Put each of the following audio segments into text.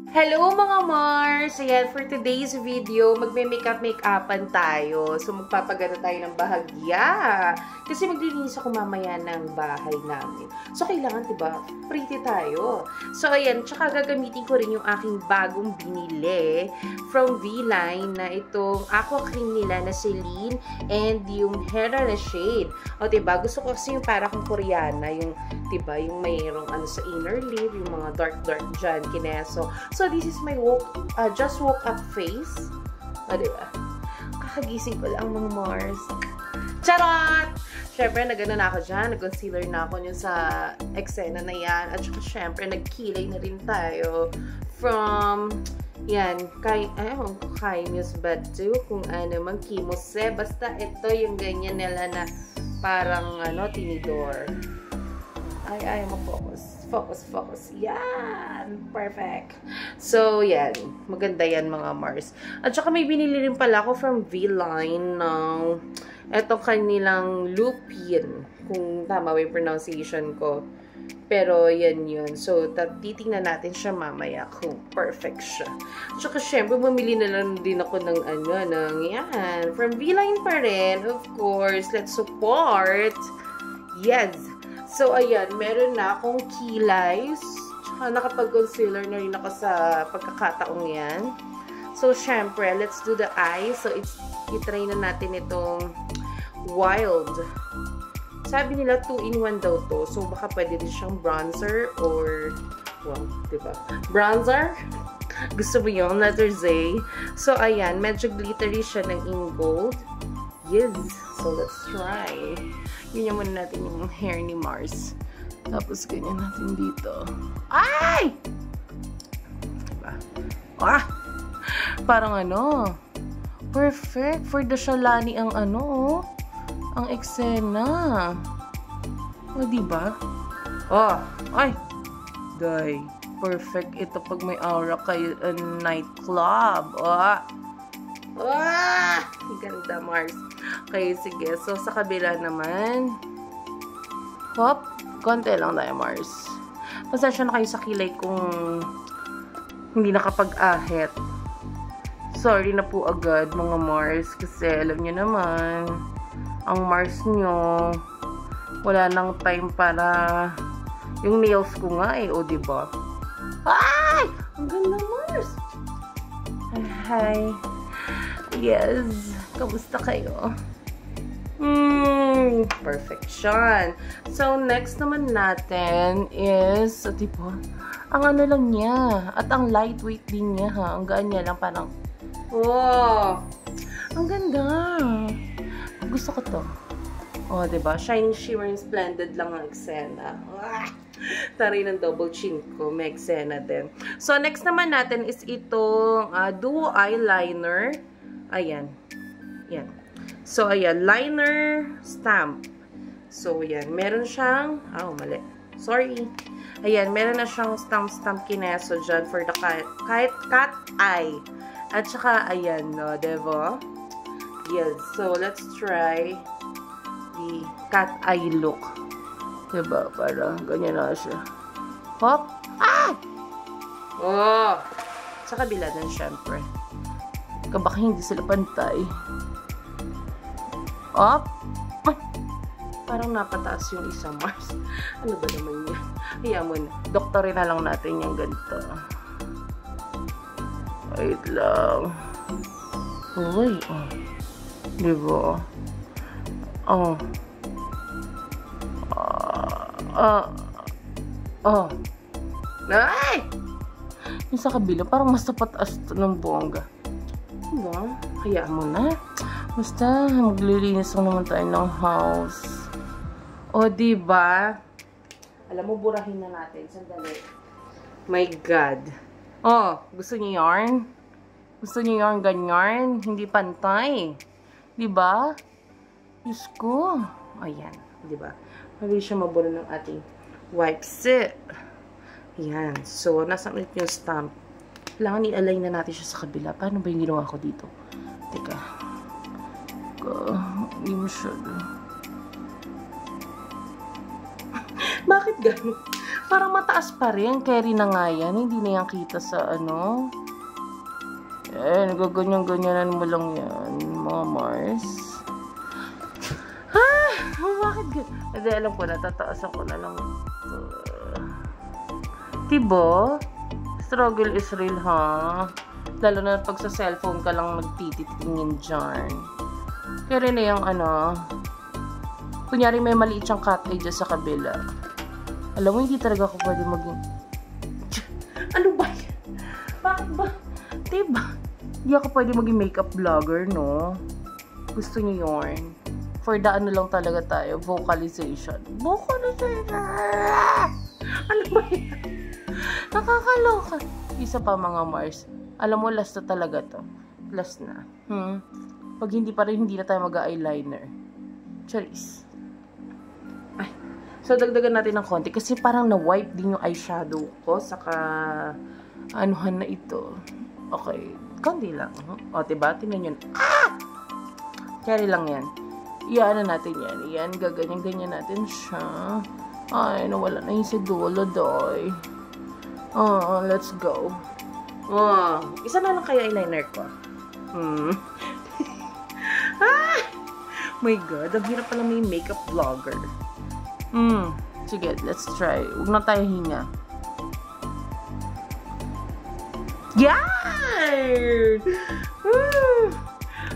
Hello mga Mars! Ayan, for today's video, magme-makeup-makeupan tayo. So, magpapagana tayo ng bahagya. Kasi maglilinis ako mamaya ng bahay namin. So, kailangan, diba, pretty tayo. So, ayan, tsaka gagamitin ko rin yung aking bagong binili from V-Line na itong aqua cream nila na Celine and yung Hera na shade. O, diba, gusto ko kasi yung para kong Koreana, yung, diba, yung mayroong ano sa inner lip, yung mga dark dyan, kineso. So, this is my just woke up face. O, diba? Kakagising ko lang mga Mars. Charot! Siyempre, nag-ano na ako dyan. Nag-concealer na ako yun sa eksena na yan. At saka, siyempre, nagkilay na rin tayo from, yan, kay Muse Badu, kung ano, mang Kimose. Basta, ito yung ganyan nila na parang, ano, tinidor. Ay, mag-focus. Focus. Yan! Perfect. So, yan. Maganda yan, mga Mars. At saka may binili rin pala ako from V-Line ng etong kanilang Lupin. Kung tama yung pronunciation ko. Pero, yan yun. So, titingnan natin siya mamaya kung perfect siya. At saka, syempre, bumili na lang din ako ng yan. From V-Line pa rin. Of course, let's support. Yes! So, ayan, meron na akong kilay. Tsaka nakapag-concealer na rin ako sa pagkakataong yan. So, syempre, let's do the eyes. So, itry na natin itong Wild. Sabi nila 2-in-1 daw to. So, baka pwede din siyang bronzer or, well, diba? Bronzer? Gusto mo yung letter Z. So, ayan, medyo glittery siya ng in gold. Yes! So, let's try. Ganyan muna natin yung hair ni Mars. Tapos, ganyan natin dito. Ay! Diba? Ah! Parang ano. Perfect. For the Shalani ang ano. Ang eksena. O, diba? Oh! Ay! Day. Perfect. Ito pag may aura kayo nightclub. Oh! Ah! Ganda, Mars. Okay, sige. So, sa kabila naman. Hop. Konti lang tayo, Mars. Pasensya na kayo sa kilay kung hindi nakapag-ahit. Sorry na po agad, mga Mars. Kasi, alam nyo naman, ang Mars nyo, wala nang time para yung nails ko nga eh. O, diba? Ay! Ang ganda, Mars! Hi. Yes. Kamusta kayo? Perfection. So, next naman natin is, tipo, ang ano lang niya. At ang lightweight din niya, ha? Ang gaan niya lang, parang, wow! Ang ganda. Gusto ko to. Oh, diba? Shining, shimmering, splendid lang ang eksena. Taray ng double chin ko. May eksena din. So, next naman natin is itong duo eyeliner. Ayan. Yan. So, ayan. Liner stamp. So, ayan. Meron siyang, mali. Sorry. Ayan. Meron na siyang stamp kineso dyan for the cat eye. At saka, ayan, no, diba? Yes. So, let's try the cat eye look. Diba? Para ganyan na siya. Hop! Ah! Oh! Sa kabila din, syempre. Baka hindi sila pantay. Up. Ay, parang napataas yung isang Mars. Ano ba naman yan? Hayaan mo na. Doktorin na lang natin yung ganito. Wait lang. Uy. Oh. Diba? Oh. Ay! Yung sa kabila, parang mas tapataas ng bongga. Diba? Hayaan mo na. Basta, maglilinis lang naman tayo ng house. O, diba? Alam mo, burahin na natin. Sandali. My God. Oh, gusto niyo yarn? Gusto niyo yarn ganyan? Hindi pantay. Diba? Diyos ko. Ayan. Diba? Mabilis siya mabura ng ating wipes. Ayan. So, nasa ulit yung stamp. Kailangan i-align na natin siya sa kabila. Paano ba yung ginawa ko dito? Teka. Hindi mo siya. Bakit Gano'n. Parang mataas pa rin. Carry na nga yan. Hindi na yan kita sa ano. Nagaganyan-ganyanan mo lang yan, mga Mars. Bakit ganyan? Hindi, alam ko na. Tataasan ko na lang. Diba? Struggle is real, ha? Lalo na pag sa cellphone ka lang magtititingin dyan. Kaya rin na yung ano, kunyari may maliit siyang cat eye dyan sa kabila. Alam mo, hindi talaga ako pwede maging... Ano ba yan? Bakit ba? Diba? Hindi ako pwede maging makeup vlogger, no? Gusto niyo yun? For the ano lang talaga tayo, vocalization. Ano ba yan? Nakakaloka. Isa pa, mga Mars. Alam mo, last na talaga to. Last na. Pag hindi pa rin, hindi na tayo mag-eyeliner. Charis. Ay. So, dagdagan natin ng konti. Kasi parang na-wipe din yung eyeshadow ko. Saka, anuhan na ito. Okay. Konti lang. O, diba? Tingnan yun. Carry lang yan. Iyan na natin yan. Iyan, gaganyan-ganyan natin siya. Ay, nawala na yung si dulo, doy. Let's go. Isa na lang kaya eyeliner ko. My God, ang hirap pala may makeup vlogger. Sige, let's try. Huwag na tayo hinga. Yan!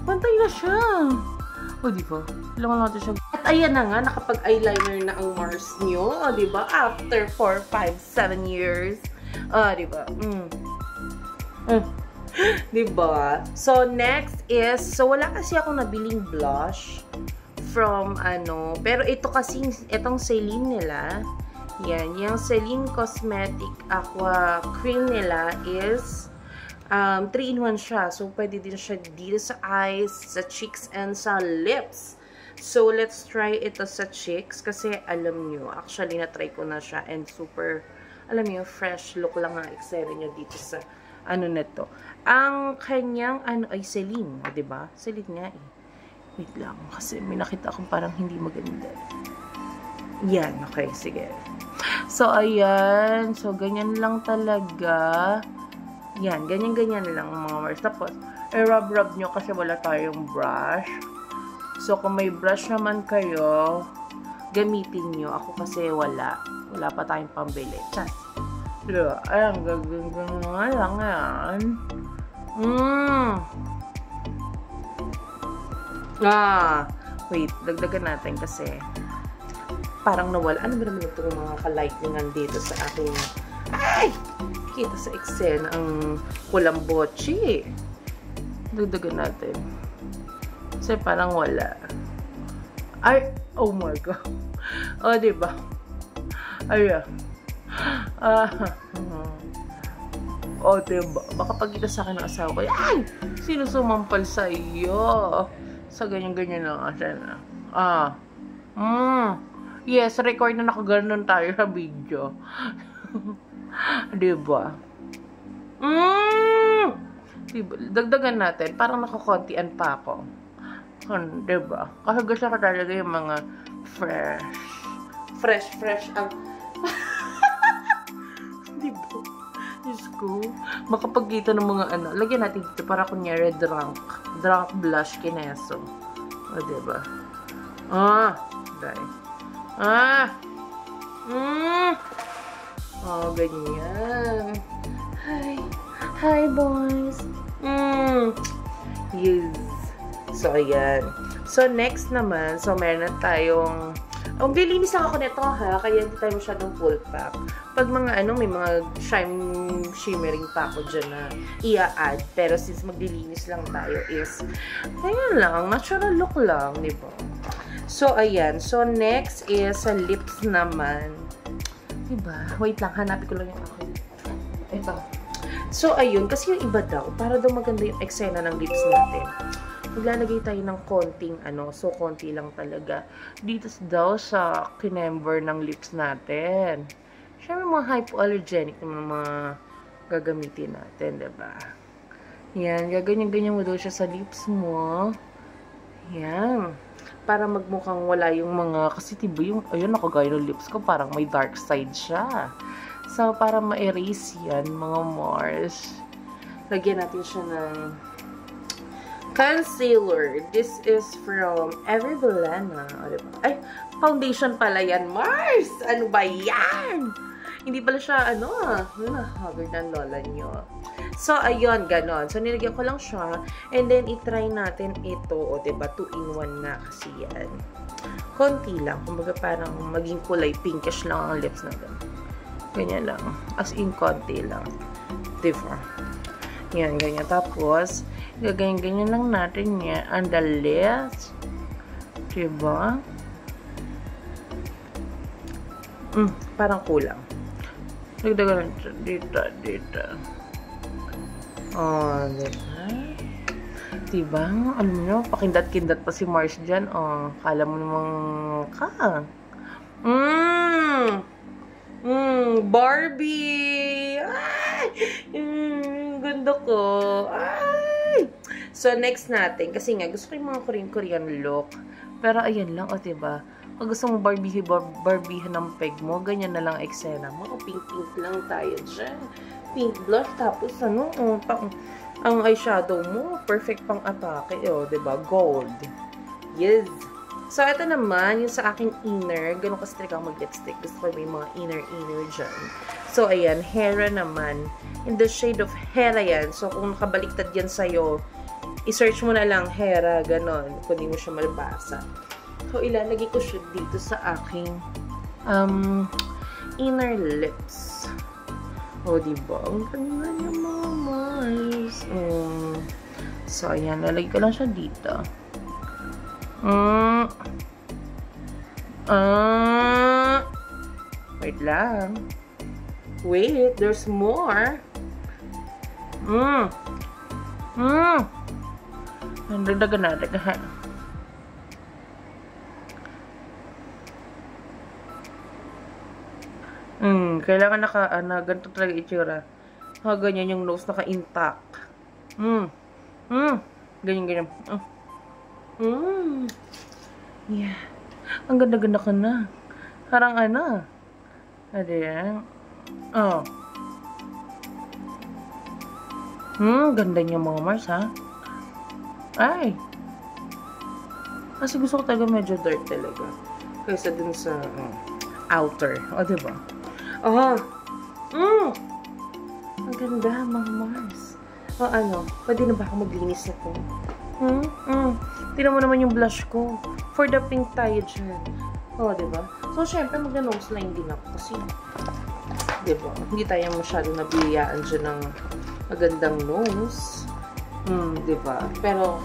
Pantay na siya. O, diba? Kailangan natin siya. At ayan na nga, nakapag-eyeliner na ang Mars nyo. O, diba? After 4, 5, 7 years. Diba? Diba? So, next is, so wala kasi ako nabiling blush from ano, pero ito kasi, itong Celine nila, yan, yung Celine Cosmetic Aqua Cream nila is 3-in-1 siya. So, pwede din siya dito sa eyes, sa cheeks, and sa lips. So, let's try ito sa cheeks kasi alam nyo, actually, na-try ko na siya and super, alam nyo, fresh look lang ang eksena nyo dito sa ano na to. Ang kanyang, ano, ay Celine, diba? Celine nga eh. Wait lang, kasi may nakita akong parang hindi maganda. Yan, okay, sige. So, ayan. So, ganyan lang talaga. Yan, ganyan-ganyan lang mga Mars. Tapos, i-rub-rub nyo kasi wala tayong brush. So, kung may brush naman kayo, gamitin nyo. Ako kasi wala. Wala pa tayong pambili. Chas. Diba? Ayan, gagawin nga lang yan. Wait, dagdagan natin kasi parang nawala. Ano ba naman itong mga ka-lightningan dito sa aking... Ay! Kita sa eksena ang kulambochi. Dagdagan natin. Kasi parang wala. Ay! Oh my God. Oh, diba? Ayan. Oh, diba? Baka pagkita sa akin ng asawa ko, ay! Sino sumampal sa iyo? Sa ganyan-ganyan lang asan. Yes, record na nakaganon tayo sa video. Diba? Diba? Dagdagan natin. Parang nakakontian pa ako. Diba? Kasi gusto ko talaga yung mga fresh ang diba? Diyos ko. Makapagkita ng mga ano. Lagyan natin dito para kunyari drunk blush kineso. O, diba? Dahil. Oh, ganyan. Hi, boys. Yes. So, ayan. So, next naman, so, meron na tayong, maglilinis lang ako nito, ha? Kaya hindi tayo masyadong full pack. Pag mga, ano, may mga shimmering pa ako dyan na i-add. Pero, since maglilinis lang tayo is, ayan lang, natural look lang, di ba? So, ayan. So, next is sa lips naman. Diba? Wait lang, hanapin ko lang yung akin. Ito. So, ayun. Kasi yung iba daw, para daw maganda yung eksena ng lips natin. Maglalagay tayo ng konting, ano, so konti lang talaga. Dito daw sa kinember ng lips natin. Siyempre, mga hypoallergenic na mga gagamitin natin, diba? Yan, gaganyan-ganyan mo daw siya sa lips mo. Yan. para magmukhang wala yung mga, kasi diba yung, ayun, nakagaya ng lips ko, parang may dark side siya. So, para ma-erase yan, mga Mars, lagyan natin siya ng concealer. This is from Everbelena. Ay, foundation pala yan, Mars! Ano ba yan? Hindi pala siya, haggard ng lola nyo. So, ayun, ganon. So, nilagyan ko lang siya. And then, itry natin ito. O, diba, 2-in-1 na kasi yan. Konti lang. Kumbaga, parang maging kulay pinkish lang ang lips natin. Ganyan lang. As in, konti lang. Diba? Yan, ganyan. Tapos, gaganyan-ganyan lang natin yan. On the lips. Diba? Parang kulang. Nagdagan lang siya. Dito. Oh, diba? Diba? Alam nyo, pakindat-kindat pa si Mars dyan. Oh, kala mo namang Barbie! Ay! Ganda ko. Ay! So, next natin. Kasi nga, gusto ko yung mga Korean look. Pero, ayan lang. O, diba? Kung gusto mo Barbiehan ng peg mo, ganyan na lang eksena mo. Pink-pink lang tayo dyan. Pink blush. Tapos, ang eyeshadow mo, perfect pang atake. O, diba? Gold. Yes. So, ito naman, yung sa aking inner. Ganun kasi talaga mag-lipstick. Gusto ko may mga inner dyan. So, ayan. Hera naman. In the shade of Hera yan. So, kung nakabaliktad yan sa'yo, i-search mo na lang Hera. Ganon. Kung di mo siya malabasa. So, ilalagay ko siya dito sa aking inner lips. O, diba? Ang ganda niya, mga Mars. So, ayan. Lalagay ko lang siya dito. Wait lang. Wait, there's more. Dagdagan natin. Kailangan ganito talaga itsura. Ganyan yung nose naka-intact. Ganyan. Yeah. Ang ganda-ganda ka na. Parang Ayan. Oh. Ganda niya, mga Mars, ha? Ay. Kasi gusto ko talaga medyo dark talaga. Kaysa dun sa outer. O, diba? Ang ganda, mga Mars. O, pwede na ba ako maglinis na to? Tignan mo naman yung blush ko. For the pink tayo dyan. O, diba? So, syempre, magna-nose line din ako. Kasi, diba? Hindi tayo masyado nabiyayaan dyan ng magandang nose. Diba? Pero,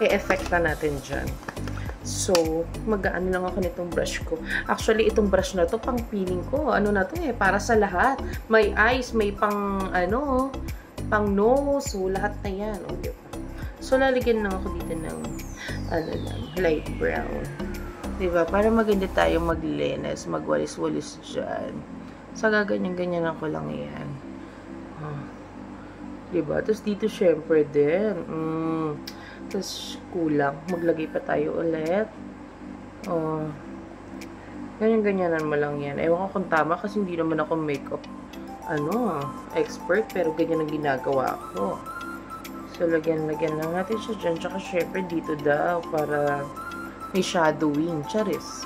i-effecta natin dyan. So, mag-aano lang ako nitong brush ko. Actually, itong brush na to, pang feeling ko. Ano na to para sa lahat. May eyes, may pang nose. So, lahat na yan. O, diba? So, lalagyan lang ako dito ng, light brown. Diba? Para maganda tayo maglinis, magwalis-walis dyan. So, gaganyan-ganyan ako lang yan. Diba? Tapos, dito, syempre din. Tapos, kulang. Maglagay pa tayo ulit. Ganyan-ganyanan mo lang yan. Ewan ko kung tama kasi hindi naman ako makeup expert. Pero ganyan ang ginagawa ko. So, lagyan lang natin siya dyan. Tsaka, syempre, dito daw para may shadowing. Charis.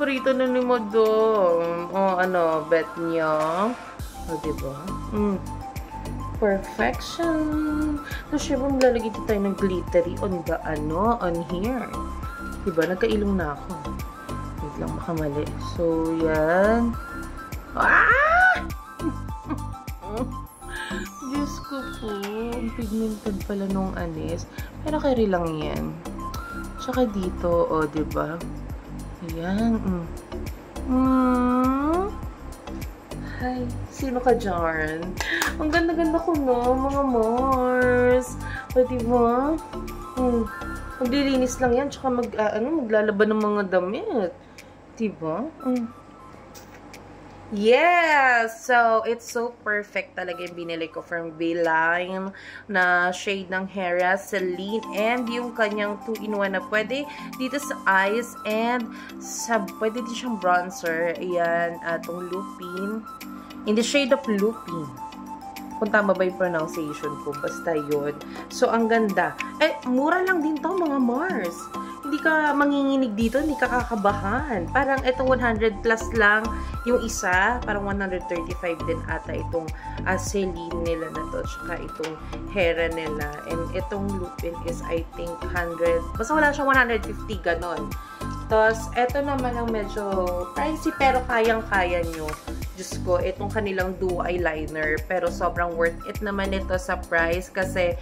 Prito na ni Madam. Bet niya. Diba? Perfection. So, syempre, maglalagay dito tayo ng glittery on here. Diba? Nagkailong na ako. Wait lang, baka mali. So, yan. Diyos ko po. Ang pigmented pala nung anis. Pero carry lang yan. Tsaka dito, diba? Ayan. Hi. Sino ka dyan? Ang ganda-ganda ko, no? Mga Mars. Diba? Maglilinis lang yan. Tsaka maglalaban ng mga damit. Diba? Yes! So, it's so perfect talaga yung binili ko from Beeline na shade ng Hera, Celine, and yung kanyang 2-in-1 na pwede dito sa eyes and pwede din siyang bronzer. Ayan, itong Lupin. In the shade of Lupin. Kung tama ba yung pronunciation ko, basta yun. So, ang ganda. Eh, mura lang din to mga Mars. Hindi ka manginginig dito, hindi ka kakabahan. Parang itong 100 plus lang yung isa, parang 135 din ata itong Celine nila na to, tsaka itong Hera nila. And itong Lupin is I think 100, basta wala siyang 150 ganon. Tapos, ito naman ang medyo pricey pero kayang-kaya nyo. Diyos ko, itong kanilang duo eyeliner. Pero sobrang worth it naman ito sa price kasi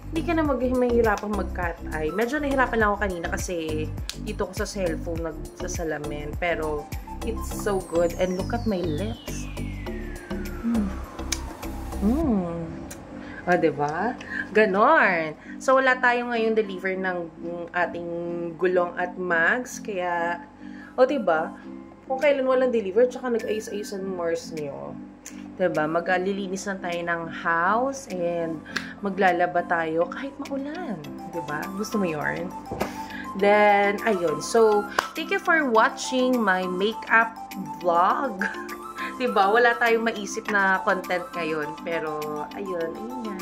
hindi ka na mahihirapang mag-cut eye. Medyo nahirapan lang ako kanina kasi dito ko sa cellphone nagsasalamin. Pero it's so good. And look at my lips. O, diba? Ganon. So, wala tayo ngayon deliver ng ating gulong at mags. Kaya, o, diba? Kung kailan walang deliver, tsaka nag-ayos-ayos ang Mars niyo. Diba? Maglilinis lang tayo ng house and maglalaba tayo kahit maulan. Diba? Gusto mo yun? Then, ayun. So, thank you for watching my makeup vlog. Diba? Wala tayong maisip na content ngayon. Pero, ayun. Ayun nga.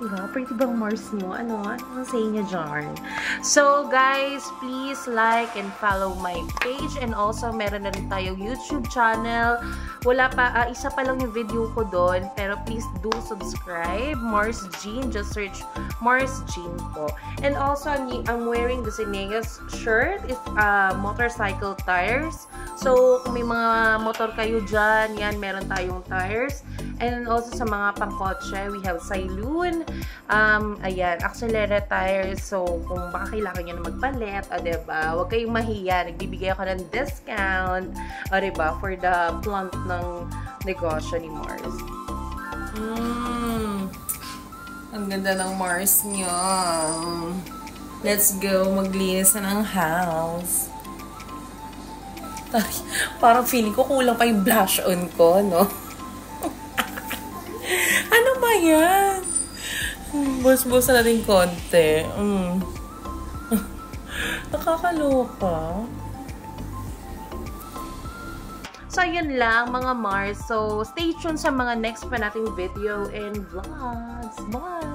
Diba? Pretty bang Mars nyo? Ano sa inyo dyan? So, guys, please like and follow my page. And also, meron na rin tayong YouTube channel. Wala pa, isa pa lang yung video ko doon. Pero please do subscribe. Mars Jean. Just search Mars Jean po. And also, I'm wearing the Cineas shirt. It's motorcycle tires. So, kung may mga motor kayo dyan, yan, meron tayong tires. And also, sa mga pangkotse, we have Sailoon. Ayan, accelerator tires. So, kung baka kailangan nyo na magpalit, o diba, huwag kayong mahiya. Nagbibigay ako ng discount, o diba, for the plant ng negosyo ni Mars. Ang ganda ng Mars nyo. Let's go, maglinis na ng house. Parang feeling ko kulang pa yung blush on ko, no? Ano ba yan? Bus-busa natin konti. Nakakaloka. So, yun lang mga Mars. So, stay tuned sa mga next pa nating video and vlogs. Bye!